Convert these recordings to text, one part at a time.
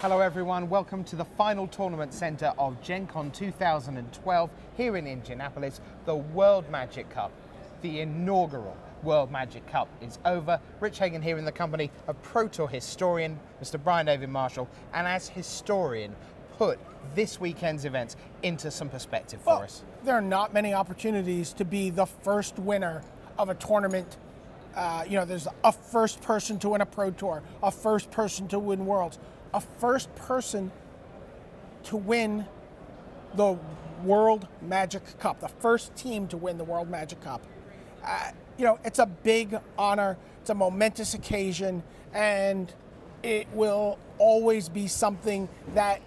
Hello everyone, welcome to the final tournament centre of Gen Con 2012 here in Indianapolis, the World Magic Cup. The inaugural World Magic Cup is over. Rich Hagon here in the company of Pro Tour historian, Mr. Brian David-Marshall, and as historian, put this weekend's events into some perspective for us. There are not many opportunities to be the first winner of a tournament. There's a first person to win a Pro Tour, a first person to win Worlds, a first person to win the World Magic Cup, the first team to win the World Magic Cup. It's a big honor, it's a momentous occasion, and it will always be something that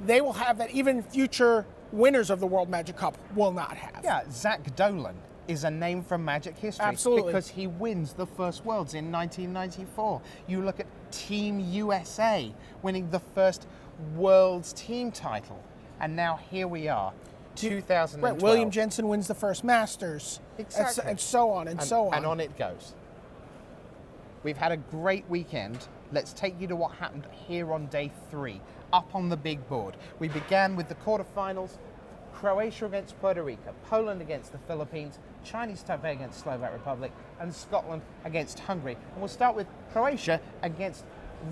they will have that even future winners of the World Magic Cup will not have. Yeah, Zach Dolan is a name from Magic history. Absolutely. Because he wins the first Worlds in 1994. You look at Team USA winning the first Worlds team title. And now here we are, 2012. Right, William Jensen wins the first Masters. Exactly. And so on and so on. And on it goes. We've had a great weekend. Let's take you to what happened here on day 3, up on the big board. We began with the quarterfinals. Croatia against Puerto Rico, Poland against the Philippines, Chinese Taipei against Slovak Republic, and Scotland against Hungary. And we'll start with Croatia against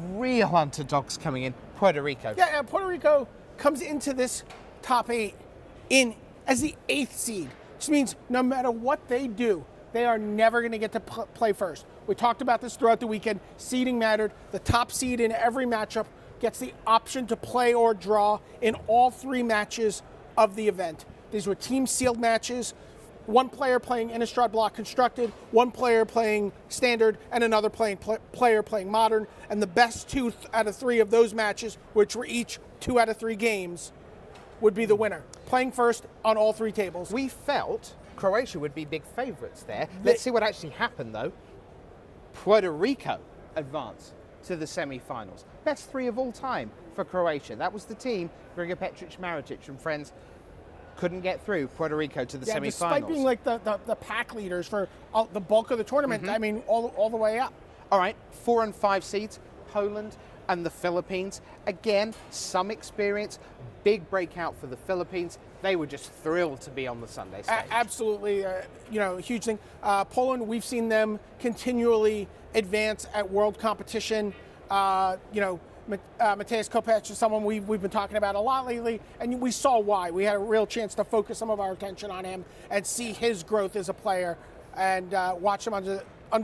real underdogs coming in, Puerto Rico. Yeah, Puerto Rico comes into this top 8 as the 8th seed, which means no matter what they do, they are never going to get to play first. We talked about this throughout the weekend. Seeding mattered. The top seed in every matchup gets the option to play or draw in all 3 matches of the event. These were team sealed matches, one player playing Innistrad block constructed, one player playing standard, and another player playing modern, and the best 2 out of 3 of those matches, which were each 2 out of 3 games, would be the winner, playing first on all 3 tables. We felt Croatia would be big favourites there. Let's see what actually happened though. Puerto Rico advanced to the semi-finals. Best 3 of all time for Croatia. That was the team. Grigor Petric, Maritic and friends couldn't get through Puerto Rico to the semi-finals. Despite being like the pack leaders for the bulk of the tournament, I mean, all the way up. All right, 4 and 5 seeds, Poland and the Philippines. Again, some experience, big breakout for the Philippines. They were just thrilled to be on the Sunday stage. Absolutely, a huge thing. Poland, we've seen them continually advance at world competition. Mateusz Kopacz is someone we've been talking about a lot lately, and we saw why. We had a real chance to focus some of our attention on him and see his growth as a player, and watch him under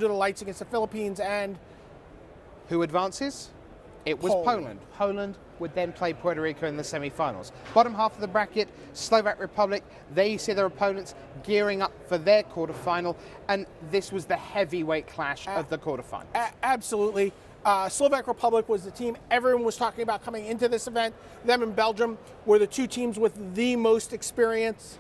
the lights against the Philippines. And who advances? It was Poland. Poland would then play Puerto Rico in the semi-finals. Bottom half of the bracket, Slovak Republic, they see their opponents gearing up for their quarterfinal, and this was the heavyweight clash of the quarterfinals. Absolutely. Slovak Republic was the team everyone was talking about coming into this event. Them and Belgium were the 2 teams with the most experience.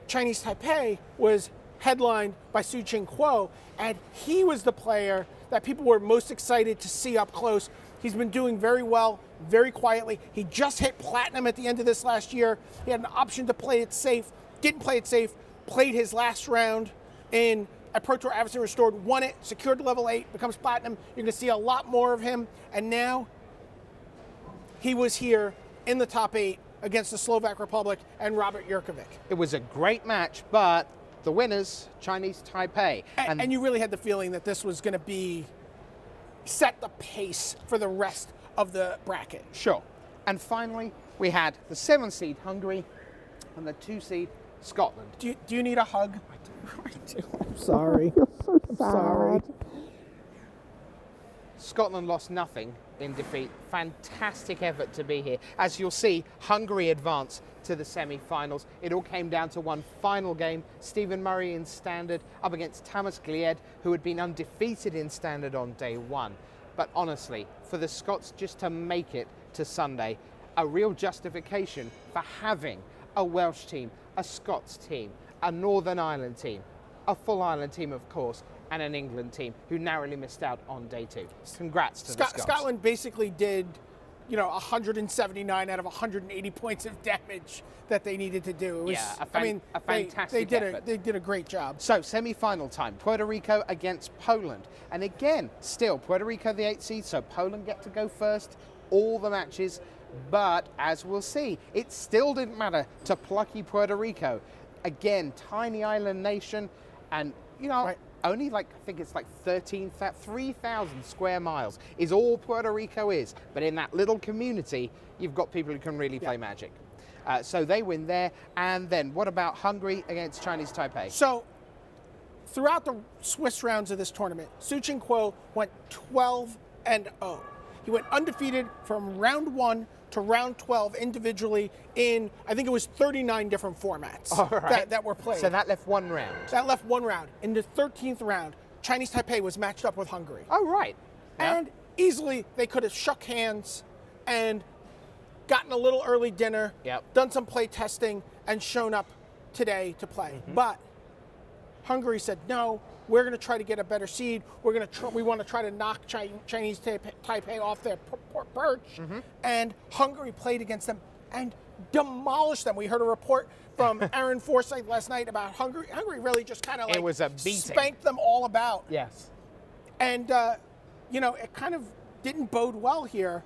Chinese Taipei was headlined by Su Ching Kuo, and he was the player that people were most excited to see up close. He's been doing very well, very quietly. He just hit platinum at the end of this last year. He had an option to play it safe, didn't play it safe, played his last round in a Pro Tour Adversary Restored, won it, secured level 8, becomes platinum. You're going to see a lot more of him. And now he was here in the top 8 against the Slovak Republic and Robert Jurkovic. It was a great match, but the winners, Chinese Taipei. And you really had the feeling that this was going to set the pace for the rest of the bracket. Sure. And finally, we had the 7 seed Hungary and the 2 seed Scotland. Do you need a hug? I do. I'm sorry. I'm sorry. Scotland lost nothing in defeat. Fantastic effort to be here. As you'll see, Hungary advanced to the semi-finals. It all came down to one final game. Stephen Murray in standard up against Thomas Glied, who had been undefeated in standard on day 1. But honestly, for the Scots just to make it to Sunday, a real justification for having a Welsh team, a Scots team, a Northern Ireland team, a full Ireland team, of course, and an England team who narrowly missed out on day 2. Congrats to the Scots. Scotland basically did, 179 out of 180 points of damage that they needed to do. It was, a fantastic effort. They did a great job. So, semi-final time, Puerto Rico against Poland. And again, still, Puerto Rico the 8th seed, so Poland get to go first. all the matches, but as we'll see, it still didn't matter to plucky Puerto Rico. Again, tiny island nation, and only I think it's like 3,000 square miles is all Puerto Rico is. But in that little community, you've got people who can really play Magic. So they win there. And then what about Hungary against Chinese Taipei? So throughout the Swiss rounds of this tournament, Su Qingguo went 12-0. He went undefeated from round 1 to round 12 individually in, I think it was 39 different formats that were played. So that left one round. That left one round. In the 13th round, Chinese Taipei was matched up with Hungary. Oh, right. Yeah. And easily they could have shook hands and gotten a little early dinner, done some play testing, and shown up today to play. But Hungary said, no, we're going to try to get a better seed. We want to try to knock Chinese Taipei off their perch. And Hungary played against them and demolished them. We heard a report from Aaron Forsyth last night about Hungary. Hungary really just kind of it was a beating. Spanked them all about. Yes. And, it kind of didn't bode well here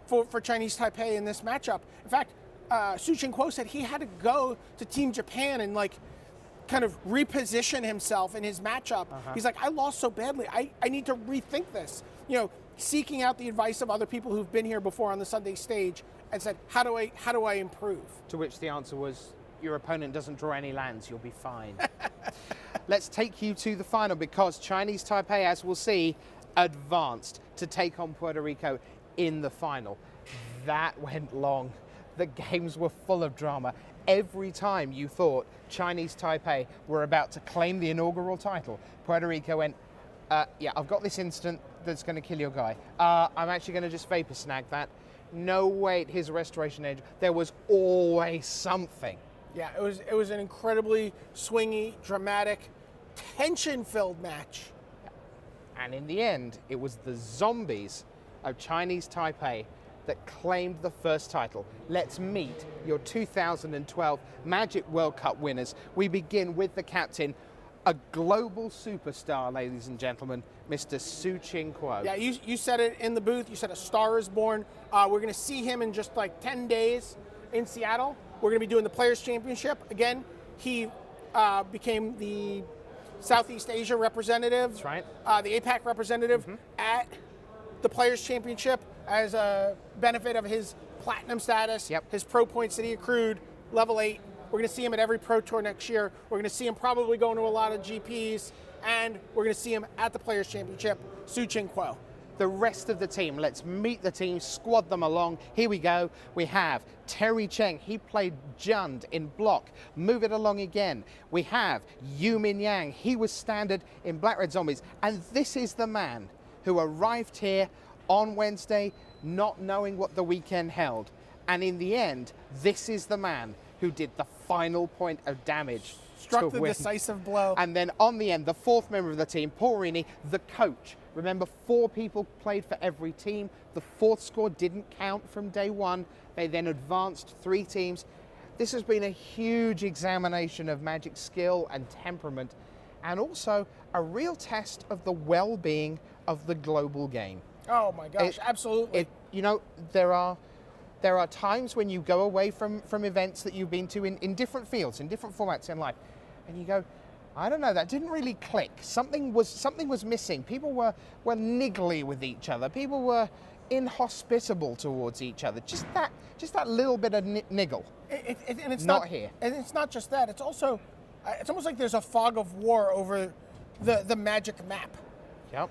for Chinese Taipei in this matchup. In fact, Su Qingguo said he had to go to Team Japan and kind of reposition himself in his matchup. He's like, I lost so badly. I need to rethink this. Seeking out the advice of other people who've been here before on the Sunday stage and said, how do I improve? To which the answer was, your opponent doesn't draw any lands, you'll be fine. Let's take you to the final because Chinese Taipei, as we'll see, advanced to take on Puerto Rico in the final. That went long. The games were full of drama. Every time you thought Chinese Taipei were about to claim the inaugural title, Puerto Rico went, I've got this instant that's going to kill your guy. I'm actually going to just vapor snag that. No, wait, here's a restoration edge. There was always something. Yeah, it was an incredibly swingy, dramatic, tension-filled match. And in the end, it was the zombies of Chinese Taipei that claimed the first title. Let's meet your 2012 Magic World Cup winners. We begin with the captain, a global superstar, ladies and gentlemen, Mr. Su Qingguo. Yeah, you said it in the booth. You said a star is born. We're going to see him in just like 10 days in Seattle. We're going to be doing the Players' Championship. Again, he became the Southeast Asia representative. That's right. The APAC representative at the Players' Championship as a benefit of his platinum status, his pro points that he accrued, level 8. We're going to see him at every Pro Tour next year. We're going to see him probably going to a lot of GPs, and we're going to see him at the Players' Championship, Su Qingguo. The rest of the team, let's meet the team, squad them along. Here we go. We have Terry Cheng. He played Jund in block. Move it along again. We have Yu Min Yang. He was standard in Black Red Zombies. And this is the man who arrived here on Wednesday not knowing what the weekend held. And in the end, this is the man who did the final point of damage. Struck the decisive blow. And then on the end, the fourth member of the team, Paul Rini, the coach. Remember, 4 people played for every team. The 4th score didn't count from day 1. They then advanced 3 teams. This has been a huge examination of Magic skill and temperament, and also a real test of the well-being of the global game. Oh my gosh, absolutely. There are times when you go away from events that you've been to in different fields, in different formats in life, and you go, I don't know, that didn't really click. Something was missing. People were niggly with each other. People were inhospitable towards each other. Just that little bit of niggle. And it's not here. And it's not just that. It's also, it's almost like there's a fog of war over the Magic map. Yep.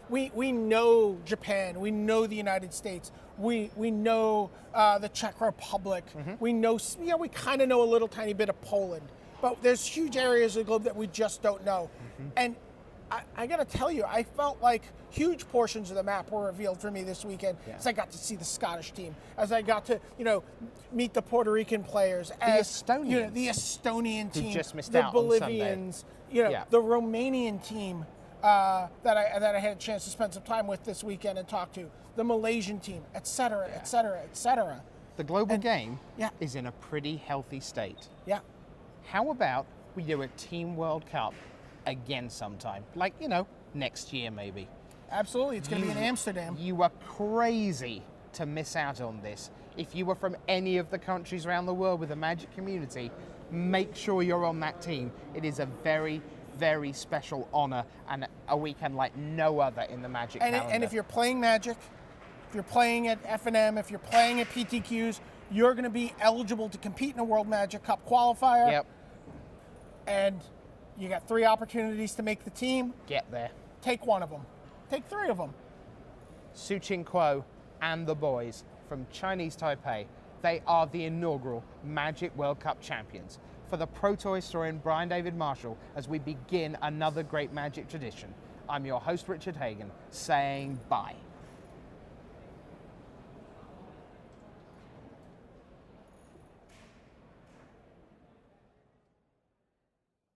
We know Japan. We know the United States. We know the Czech Republic. We know, we kind of know a little tiny bit of Poland. But there's huge areas of the globe that we just don't know. And I got to tell you, I felt like huge portions of the map were revealed for me this weekend as I got to see the Scottish team, as I got to, meet the Puerto Rican players, the Estonians, the Estonian team, who just missed the out Bolivians, on Sunday. The Romanian team that I had a chance to spend some time with this weekend and talk to, the Malaysian team, et cetera, et cetera, et cetera. The global game is in a pretty healthy state. Yeah. How about we do a Team World Cup again sometime? Like, next year maybe. Absolutely. It's going to be in Amsterdam. You were crazy to miss out on this. If you were from any of the countries around the world with a Magic community, make sure you're on that team. It is a very, very special honor and a weekend like no other in the Magic calendar. And if you're playing Magic, if you're playing at F&M, if you're playing at PTQs, you're going to be eligible to compete in a World Magic Cup qualifier. Yep. And you got 3 opportunities to make the team. Get there. Take 1 of them. Take 3 of them. Su Chin Kuo and the boys from Chinese Taipei, they are the inaugural Magic World Cup champions. For the Proto historian Brian David-Marshall, as we begin another great Magic tradition, I'm your host Richard Hagon, saying bye.